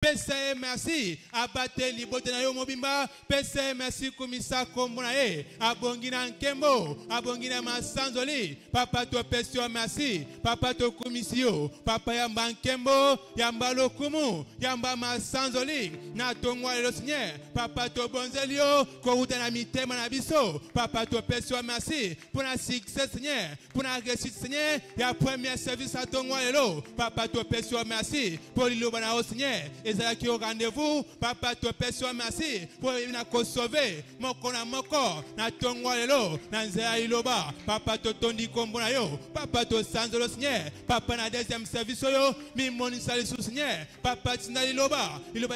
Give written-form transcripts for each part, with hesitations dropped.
Pese merci. Abate libote na yo mobimba. Pese merci kumisa kombona ye. Abongina nkembo. Abongina masanzoli. Papa to pesio merci. Papa to kumisio. Papa yamba nkembo. Yamba lokumu. Yamba masanzoli. Na tongwa le Seigneur. Papa to bonzelio. Koruta na mitema na biso. Papa to pesio merci. Pour la succès Seigneur. Pour la réussite Seigneur. Ya premier service à tongwa le. Papa to pesio merci. Pour l'ilo bana au Seigneur. Et ça qui au rendez-vous. Papa to pesio merci. Pour venir sauver. Moko na moko. Na tongwa le. Na nzea iloba. Papa to tondi kombo na yo. Papa to sanzolo Seigneur. Papa na deuxième service yo. Mi moni salisu Seigneur. Papa tina iloba. Iloba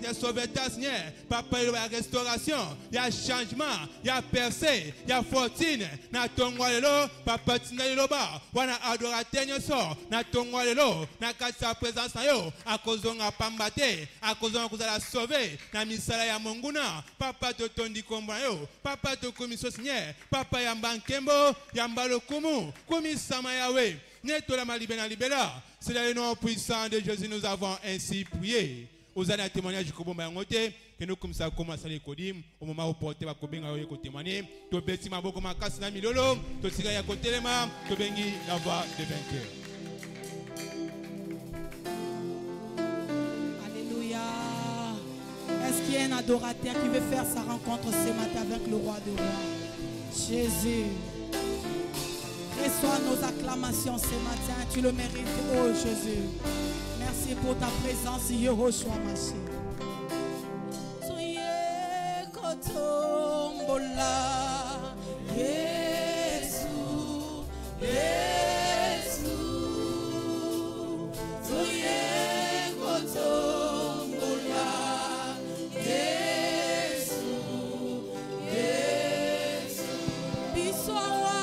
ya sauvetage Seigneur. Papa iloba ya restauration. Ya changement. Ya percée. Ya fortune. Na tongwa lelo. Papa tina iloba. Wana adorateur nyoso. Na tongwa lelo. Na kati sa présence na yo. Akozonga pambate. Akozonga kuzala sauver. Na misala ya monguna. Papa to tondi kombo na yo. Papa to komiso Seigneur. Papa yamba nkembo. Yamba lokumu. Komisama yawe. Neto la malibena libera. C'est dans le nom puissant de Jésus nous avons ainsi prié. Aux années témoignage du Kobomba Yangote, que nous comme ça commençons à l'écodim, au moment où porter va Kobinga au témoigner, to beti maboko makasi na milolo, to tiga ya kotelema, to bengi la voix de vainqueur. Alléluia. Est-ce qu'il y a un adorateur qui veut faire sa rencontre ce matin avec le roi des rois? Jésus. Reçois nos acclamations ce matin, tu le mérites, oh Jésus. Merci pour ta présence, Yehoshua Mashiach. Soyez kotombola, Yesu, Yesu. Soyez kotombola, Yesu, Yesu. Biswawa.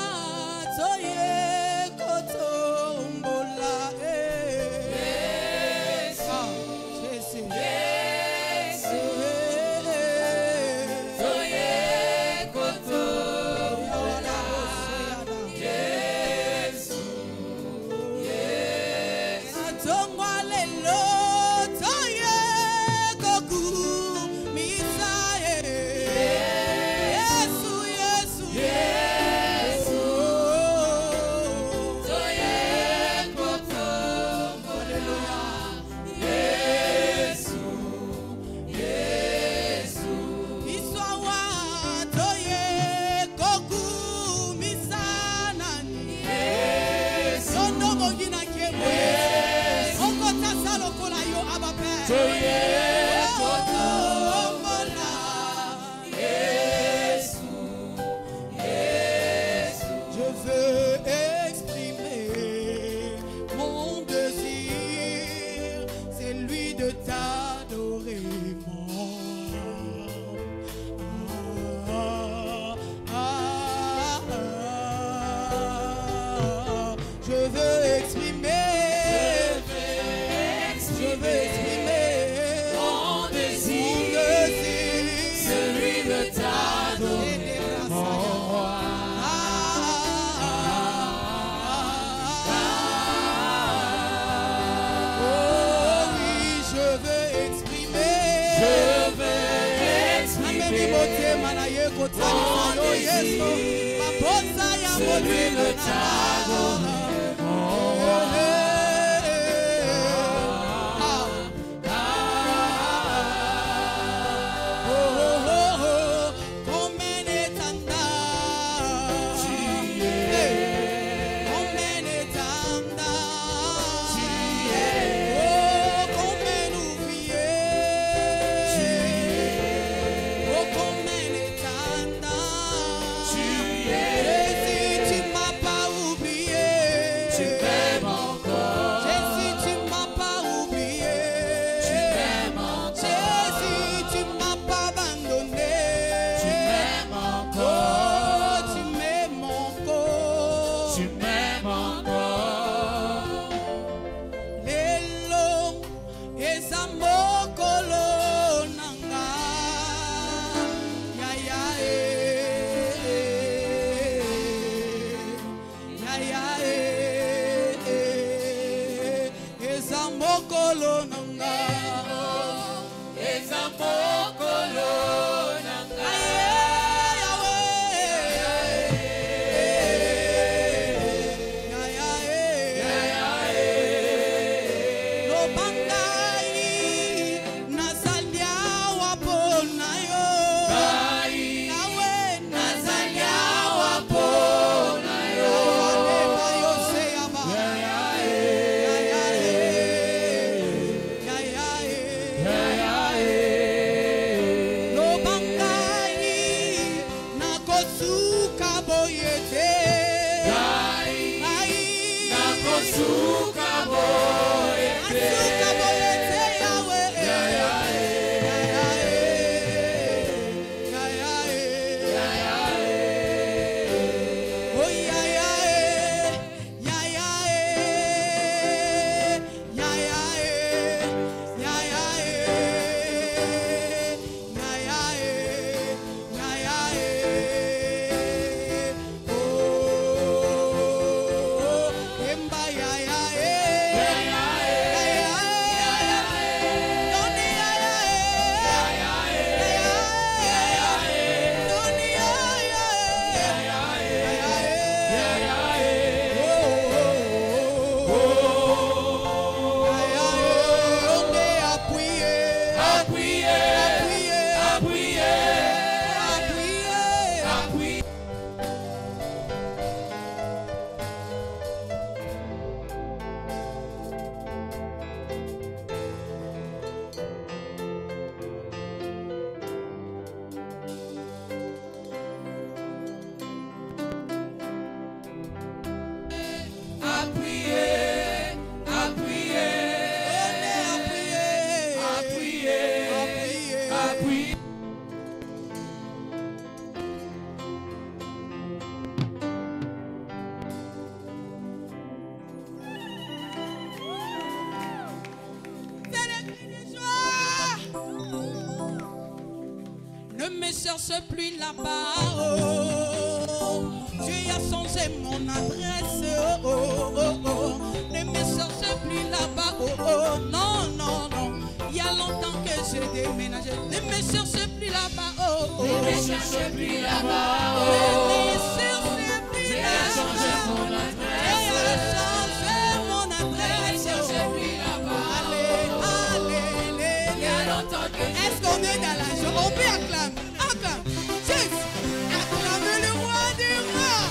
cherche plus là-bas. Oh. Dieu a changé mon adresse. Oh, oh, oh, oh. Ne me cherche plus là-bas. Oh, oh. Non, non, non. Il y a longtemps que j'ai déménagé. Ne me cherche plus là-bas. Oh, oh. Ne me cherche plus là-bas. Oh. Ne me cherche plus Dieu a là-bas. changé mon adresse. Dieu a changé mon Ne me adresse. cherche plus là-bas. Allez, Il y a longtemps que est-ce qu'on est dans la joie? On peut acclamer. Acclame. Jésus. Acclame le roi des rois.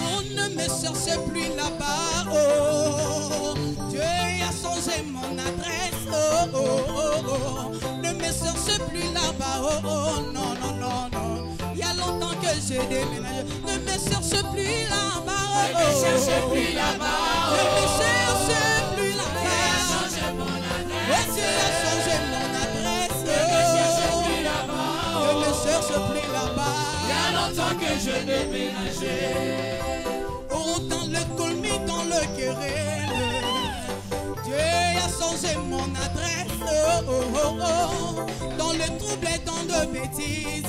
On ne me cherche plus là-bas. Oh, Dieu a changé mon adresse. Oh, oh, oh, oh. Ne me cherche plus là-bas. Oh, oh, non, non, non, non. Il y a longtemps que j'ai déménagé. Ne me cherche plus là-bas. Oh, ne me cherche plus là-bas. Ne me cherche plus là-bas. Changé mon adresse. Oh, Dieu a changé mon adresse. Ne me cherche plus là-bas. Ne me cherche plus là-bas. Il y a longtemps que je déménageais. Oh, dans le colmi, dans le querelle, Dieu a changé mon adresse. Oh, oh, oh, oh. Dans le trouble et dans de bêtises.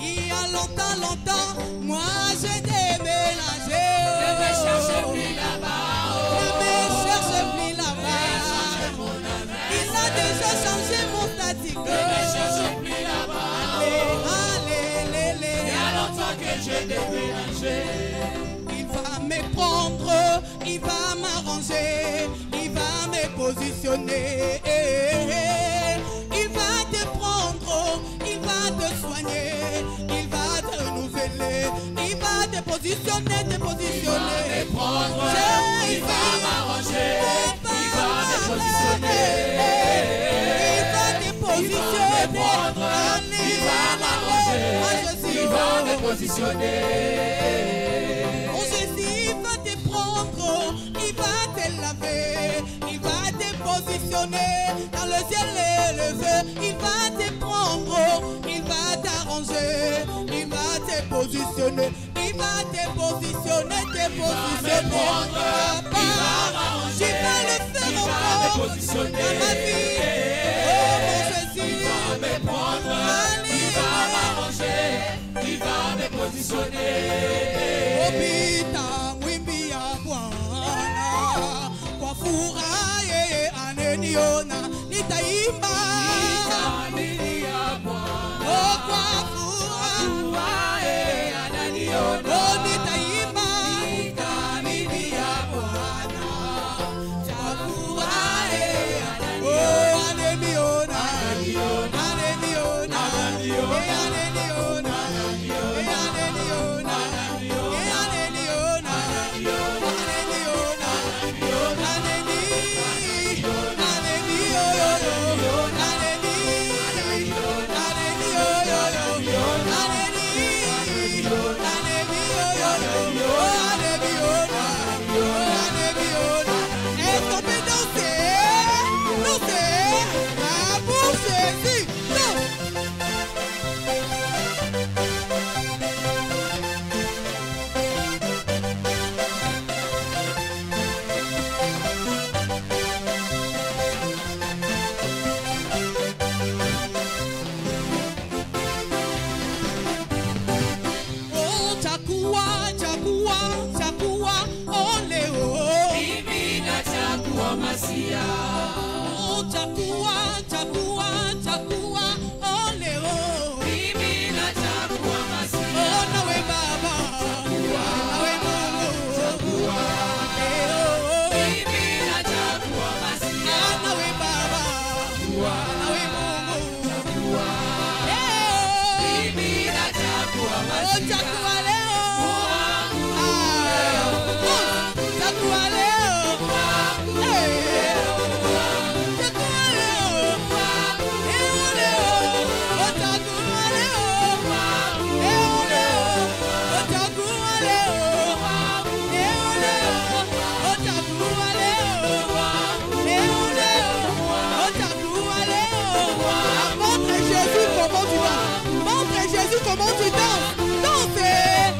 Il y a longtemps, longtemps, moi j'ai déménagé. Ne me cherche plus là-bas. Ne me cherche plus là-bas. Changé mon adresse. Il a déjà changé mon statique. Ne me cherche plus là-bas. Allez, Il y a longtemps que j'ai déménagé. il va me prendre, il va m'arranger, il va me positionner. Il va te prendre, il va te soigner, il va te renouveler, il va te positionner, te positionner. Il va me prendre, il va m'arranger, il va me positionner. Il va te positionner. Il va me prendre, il va m'arranger, il va me positionner. Oh Jésus, il va te prendre, il va te laver, il va te positionner dans le ciel élevé. Il va te prendre, il va t'arranger, il va te positionner, il va te positionner, te positionner. Papa, tu vas le faire encore dans ma vie. Oh mon Jésus, Il va me prendre, il va m'arranger, il va me positionner. Obita mwimbi ya Bwana kwa furaha yeye aneniona nitaimba oh kwa furaha oh nitaimba mwimbi ya Bwana kwa furaha yeye oh aneniona aneniona aneniona Comment tu danses? Dansez!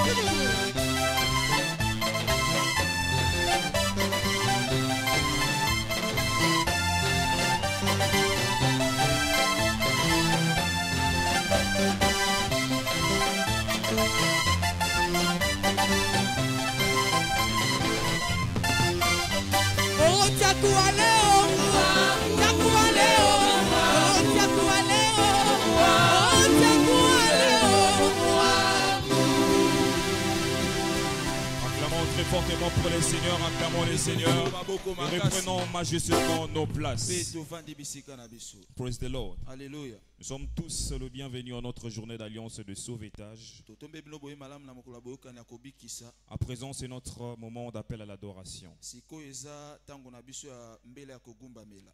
fortement pour les seigneurs, acclamons les seigneurs et reprenons majestueusement nos places. Praise the Lord. Alléluia. Nous sommes tous le bienvenus à notre journée d'alliance de sauvetage. À présent, c'est notre moment d'appel à l'adoration.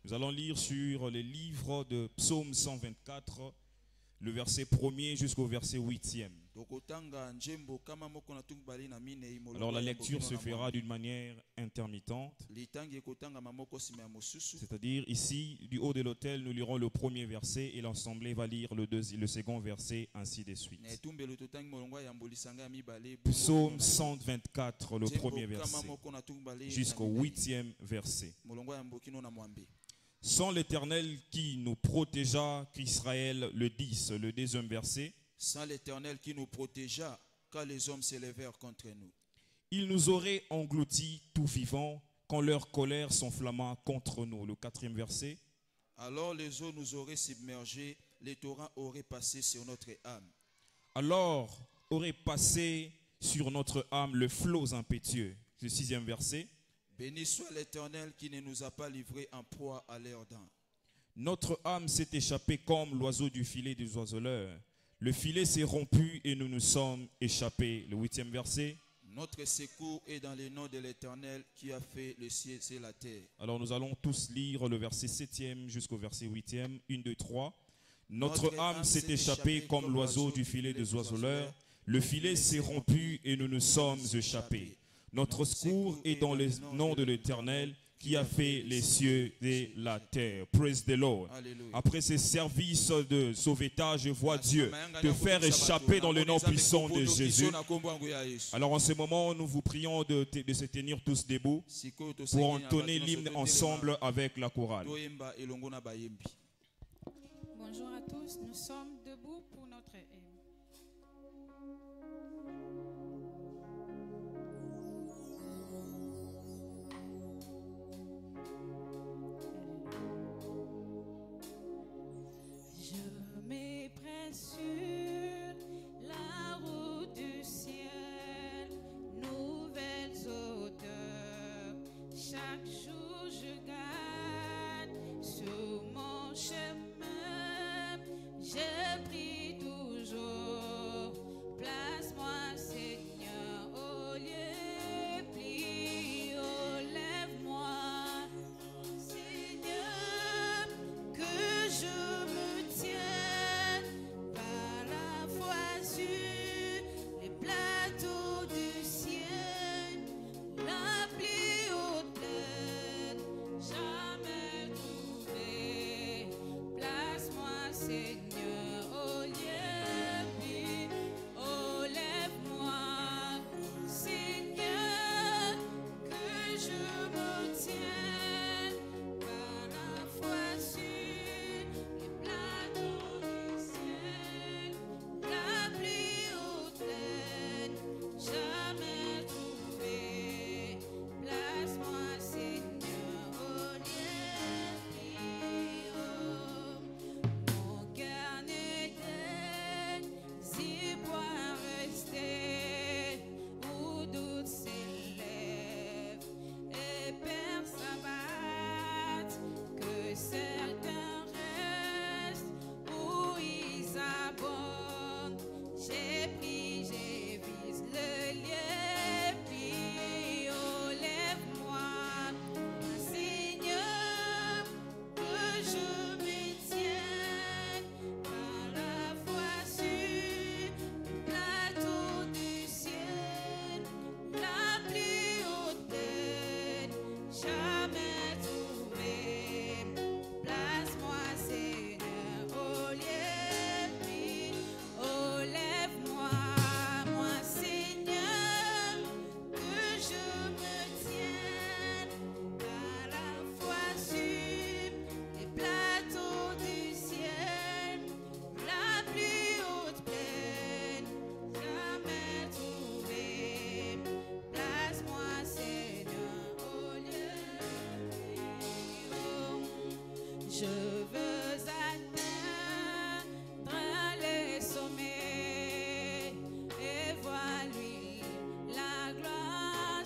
Nous allons lire sur les livres de Psaume 124, le verset 1er jusqu'au verset 8e. Alors la lecture se fera d'une manière intermittente. C'est-à-dire ici, du haut de l'autel, nous lirons le premier verset et l'assemblée va lire le second verset, ainsi de suite. Psaume 124, le premier verset, jusqu'au 8e verset. Sans l'Éternel qui nous protégea, qu'Israël le dise, le deuxième verset. Sans l'Éternel qui nous protégea, quand les hommes s'élevèrent contre nous. Ils nous auraient engloutis tout vivants quand leur colère s'enflamma contre nous. Le quatrième verset. Alors les eaux nous auraient submergés, les torrents auraient passé sur notre âme. Alors aurait passé sur notre âme le flot impétueux. Le sixième verset. Béni soit l'Éternel qui ne nous a pas livrés en proie à l'air dents. Notre âme s'est échappée comme l'oiseau du filet des oiseleurs. Le filet s'est rompu et nous nous sommes échappés. Le 8e verset. Notre secours est dans le nom de l'Éternel qui a fait le ciel et la terre. Alors nous allons tous lire le verset 7e jusqu'au verset 8e. 1, 2, 3. Notre âme s'est échappée comme l'oiseau du filet des oiseleurs. Le filet s'est rompu et nous nous sommes échappés. Notre secours est dans le nom de l'Éternel qui a fait les cieux et la terre. Praise the Lord. Alléluia. Après ces services de sauvetage, je vois Dieu te faire échapper dans le nom puissant de Jésus. Alors en ce moment, nous vous prions de se tenir tous debout pour entonner l'hymne ensemble avec la chorale. Bonjour à tous, nous sommes debout pour notre hymne. Sur la route du ciel, nouvelles odeurs. Chaque jour je gagne sur mon chemin. Je prie toujours. Place-moi, Seigneur, au lieu pli, oh lève-moi, Seigneur, que je me tienne. Je veux atteindre les sommets et voir lui la gloire.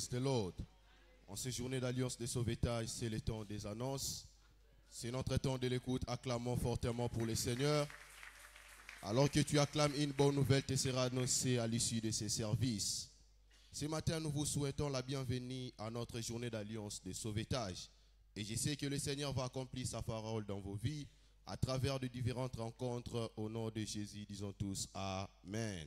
Praise the Lord. En ces journées d'alliance de sauvetage, c'est le temps des annonces. C'est notre temps de l'écoute. Acclamons fortement pour le Seigneur. Alors que tu acclames, une bonne nouvelle te sera annoncée à l'issue de ces services. Ce matin, nous vous souhaitons la bienvenue à notre journée d'alliance de sauvetage. Et je sais que le Seigneur va accomplir sa parole dans vos vies à travers de différentes rencontres. Au nom de Jésus, disons tous Amen.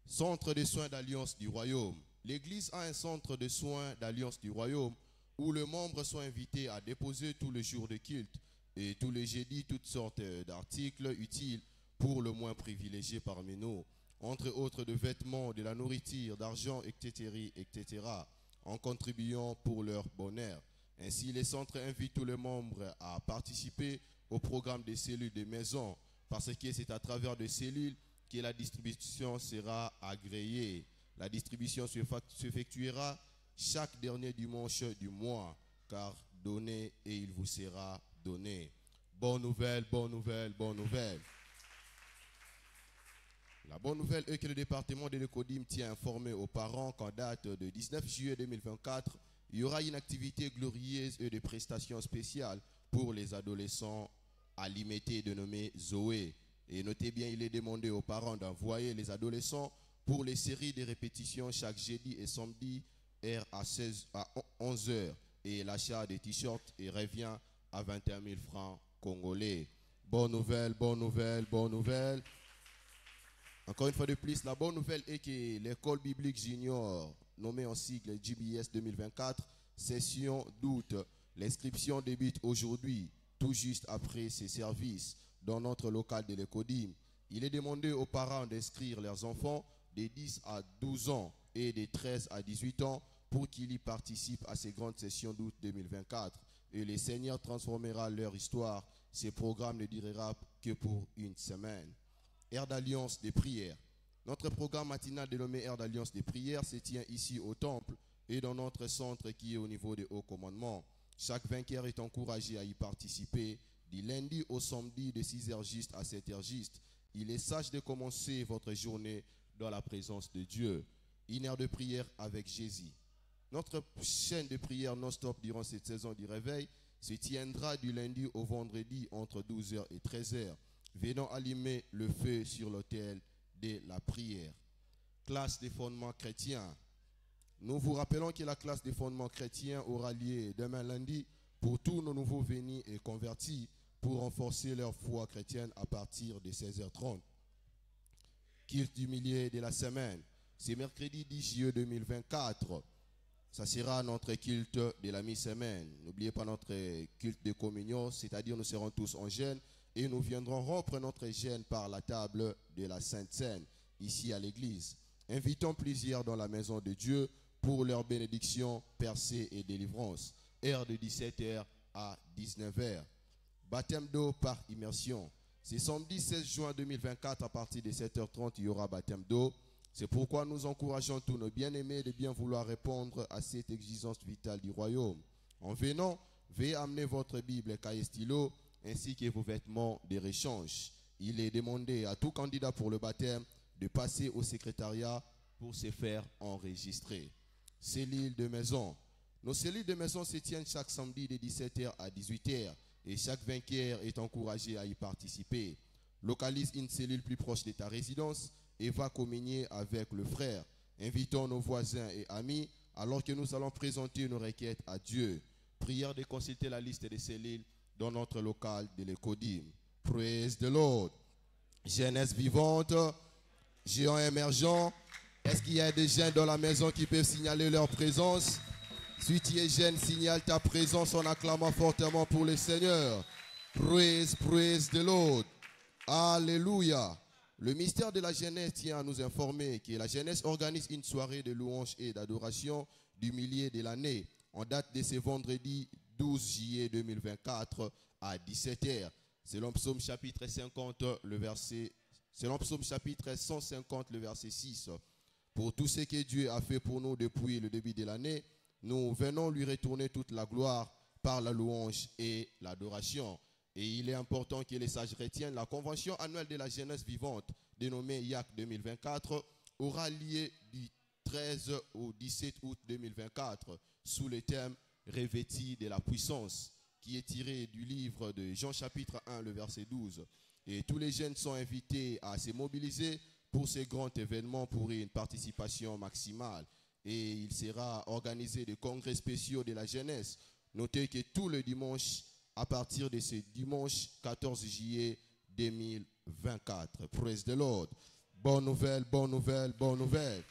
Centre de soins d'alliance du royaume. L'Église a un centre de soins d'alliance du royaume où les membres sont invités à déposer tous les jours de culte et tous les jeudis toutes sortes d'articles utiles pour le moins privilégié parmi nous, entre autres de vêtements, de la nourriture, d'argent, etc., en contribuant pour leur bonheur. Ainsi, les centres invitent tous les membres à participer au programme des cellules de maison, parce que c'est à travers des cellules que la distribution sera agréée. La distribution s'effectuera chaque dernier dimanche du mois, car donnez et il vous sera donné. Bonne nouvelle, bonne nouvelle, bonne nouvelle. La bonne nouvelle est que le département de l'Ecodim tient informé aux parents qu'en date de 19 juillet 2024, il y aura une activité glorieuse et des prestations spéciales pour les adolescents à l'IMT dénommé Zoé. Et notez bien, il est demandé aux parents d'envoyer les adolescents pour les séries de répétitions chaque jeudi et samedi à 11 h et l'achat des t-shirts revient à 21 000 francs congolais. Bonne nouvelle, bonne nouvelle, bonne nouvelle. Encore une fois de plus, la bonne nouvelle est que l'école biblique junior, nommée en sigle JBS 2024, session d'août, l'inscription débute aujourd'hui, tout juste après ces services, dans notre local de l'Ecodim. Il est demandé aux parents d'inscrire leurs enfants de 10 à 12 ans et de 13 à 18 ans pour qu'ils y participent à ces grandes sessions d'août 2024. Et le Seigneur transformera leur histoire. Ces programmes ne durera que pour une semaine. Aire d'alliance des prières. Notre programme matinal dénommé Aire d'alliance des prières se tient ici au temple et dans notre centre qui est au niveau des hauts commandements. Chaque vainqueur est encouragé à y participer du lundi au samedi de 6h juste à 7h juste. Il est sage de commencer votre journée dans la présence de Dieu. Une heure de prière avec Jésus. Notre chaîne de prière non-stop durant cette saison du réveil se tiendra du lundi au vendredi entre 12h et 13h. Venons allumer le feu sur l'autel de la prière. Classe des fondements chrétiens. Nous vous rappelons que la classe des fondements chrétiens aura lieu demain lundi pour tous nos nouveaux venus et convertis pour renforcer leur foi chrétienne à partir de 16h30. Culte du milieu de la semaine. C'est mercredi 10 juillet 2024. Ça sera notre culte de la mi-semaine. N'oubliez pas notre culte de communion, c'est-à-dire nous serons tous en jeûne et nous viendrons rompre notre jeûne par la table de la Sainte Seine, ici à l'église. Invitons plusieurs dans la maison de Dieu pour leur bénédiction, percée et délivrance. Heure de 17h à 19h. Baptême d'eau par immersion. C'est samedi 16 juin 2024 à partir de 7h30, il y aura baptême d'eau. C'est pourquoi nous encourageons tous nos bien-aimés de bien vouloir répondre à cette exigence vitale du royaume. En venant, veuillez amener votre Bible, cahier et stylo, ainsi que vos vêtements de réchange. Il est demandé à tout candidat pour le baptême de passer au secrétariat pour se faire enregistrer. Cellules de maison. Nos cellules de maison se tiennent chaque samedi de 17h à 18h et chaque vainqueur est encouragé à y participer. Localise une cellule plus proche de ta résidence et va communier avec le frère. Invitons nos voisins et amis alors que nous allons présenter nos requêtes à Dieu. Prière de consulter la liste des cellules dans notre local de l'Ecodim. Praise the Lord. Jeunesse vivante, géants émergents. Est-ce qu'il y a des jeunes dans la maison qui peuvent signaler leur présence? Si tu es jeune, signale ta présence en acclamant fortement pour le Seigneur. Praise, praise the Lord. Alléluia. Le mystère de la jeunesse tient à nous informer que la jeunesse organise une soirée de louange et d'adoration du milieu de l'année en date de ce vendredi 12 juillet 2024 à 17h. Selon Psaume chapitre 50, selon Psaume chapitre 150, le verset 6. Pour tout ce que Dieu a fait pour nous depuis le début de l'année, nous venons lui retourner toute la gloire par la louange et l'adoration. Et il est important que les sages retiennent la convention annuelle de la jeunesse vivante, dénommée YAC 2024, aura lieu du 13 au 17 août 2024 sous le thème « Revêtis de la puissance » qui est tiré du livre de Jean chapitre 1, le verset 12. Et tous les jeunes sont invités à se mobiliser pour ce grand événement pour une participation maximale. Et il sera organisé des congrès spéciaux de la jeunesse. Notez que tout le dimanche, à partir de ce dimanche 14 juillet 2024. Praise the Lord. Bonne nouvelle, bonne nouvelle, bonne nouvelle.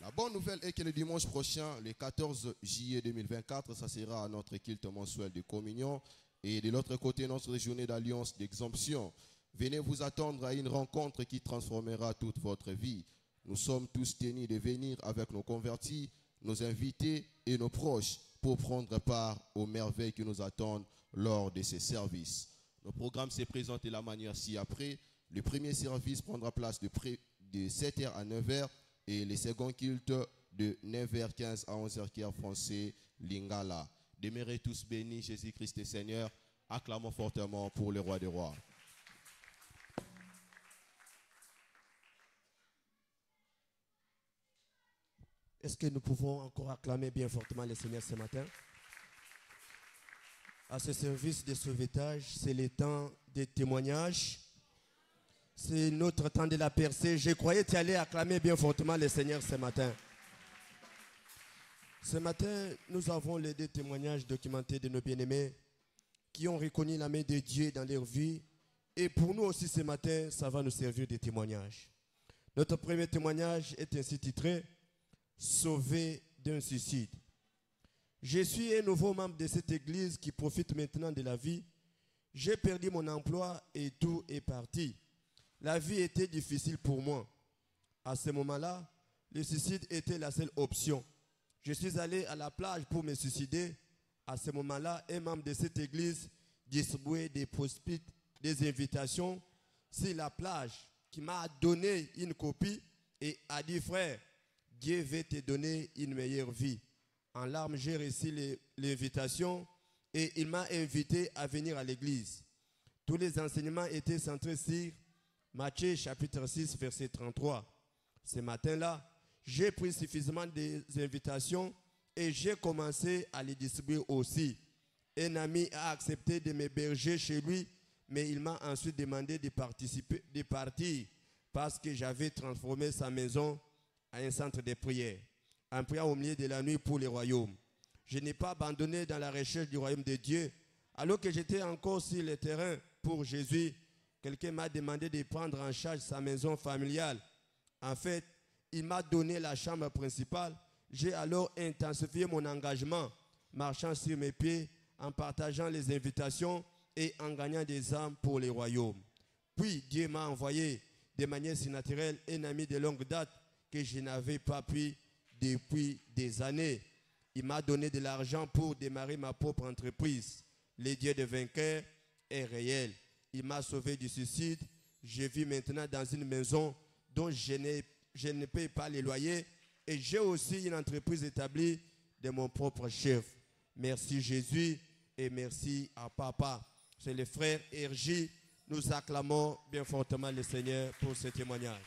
La bonne nouvelle est que le dimanche prochain, le 14 juillet 2024, ça sera notre culte mensuel de communion. Et de l'autre côté, notre journée d'alliance d'exemption. Venez vous attendre à une rencontre qui transformera toute votre vie. Nous sommes tous tenus de venir avec nos convertis, nos invités et nos proches pour prendre part aux merveilles qui nous attendent lors de ces services. Nos programmes se présentent de la manière ci-après. Le premier service prendra place de 7h à 9h et le second culte de 9h15 à 11h15 français Lingala. Demeurez tous bénis, Jésus-Christ est Seigneur. Acclamons fortement pour le roi des rois. Est-ce que nous pouvons encore acclamer bien fortement le Seigneur ce matin? À ce service de sauvetage, c'est le temps des témoignages. C'est notre temps de la percée. Je croyais que tu allais acclamer bien fortement le Seigneur ce matin. Ce matin, nous avons les deux témoignages documentés de nos bien-aimés qui ont reconnu la main de Dieu dans leur vie. Et pour nous aussi ce matin, ça va nous servir de témoignage. Notre premier témoignage est ainsi titré « Sauvé d'un suicide ». Je suis un nouveau membre de cette église qui profite maintenant de la vie. J'ai perdu mon emploi et tout est parti. La vie était difficile pour moi. À ce moment-là, le suicide était la seule option. Je suis allé à la plage pour me suicider. À ce moment-là, un membre de cette église distribuait des post-it, des invitations sur la plage, qui m'a donné une copie et a dit « Frère, Dieu veut te donner une meilleure vie ». En larmes, j'ai reçu l'invitation et il m'a invité à venir à l'église. Tous les enseignements étaient centrés sur Matthieu chapitre 6, verset 33. Ce matin-là, j'ai pris suffisamment des invitations et j'ai commencé à les distribuer aussi. Un ami a accepté de m'héberger chez lui, mais il m'a ensuite demandé de partir parce que j'avais transformé sa maison en un centre de prière, en prière au milieu de la nuit pour le royaume. Je n'ai pas abandonné dans la recherche du royaume de Dieu. Alors que j'étais encore sur le terrain pour Jésus, quelqu'un m'a demandé de prendre en charge sa maison familiale. En fait, il m'a donné la chambre principale. J'ai alors intensifié mon engagement, marchant sur mes pieds, en partageant les invitations et en gagnant des âmes pour le royaume. Puis Dieu m'a envoyé de manière surnaturelle un ami de longue date que je n'avais pas pu depuis des années. Il m'a donné de l'argent pour démarrer ma propre entreprise. Le Dieu de vainqueur est réel. Il m'a sauvé du suicide. Je vis maintenant dans une maison dont je ne paye pas les loyers et j'ai aussi une entreprise établie de mon propre chef. Merci Jésus et merci à Papa. C'est le frère Ergi. Nous acclamons bien fortement le Seigneur pour ce témoignage.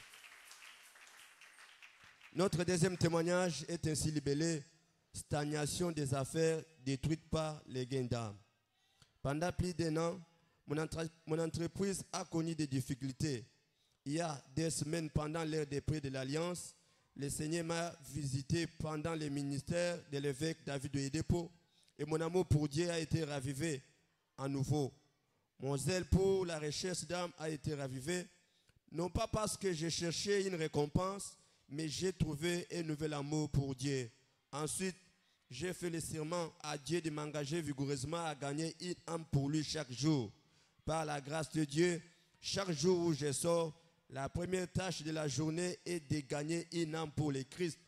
Notre deuxième témoignage est ainsi libellé « Stagnation des affaires détruites par les gains d'âme ». Pendant plus d'un an, mon entreprise a connu des difficultés. Il y a des semaines, pendant l'ère des prêts de l'Alliance, le Seigneur m'a visité pendant le ministère de l'évêque David Oyedepo et mon amour pour Dieu a été ravivé à nouveau. Mon zèle pour la recherche d'âme a été ravivé, non pas parce que j'ai cherché une récompense, mais j'ai trouvé un nouvel amour pour Dieu. Ensuite, j'ai fait le serment à Dieu de m'engager vigoureusement à gagner une âme pour lui chaque jour. Par la grâce de Dieu, chaque jour où je sors, la première tâche de la journée est de gagner une âme pour le Christ.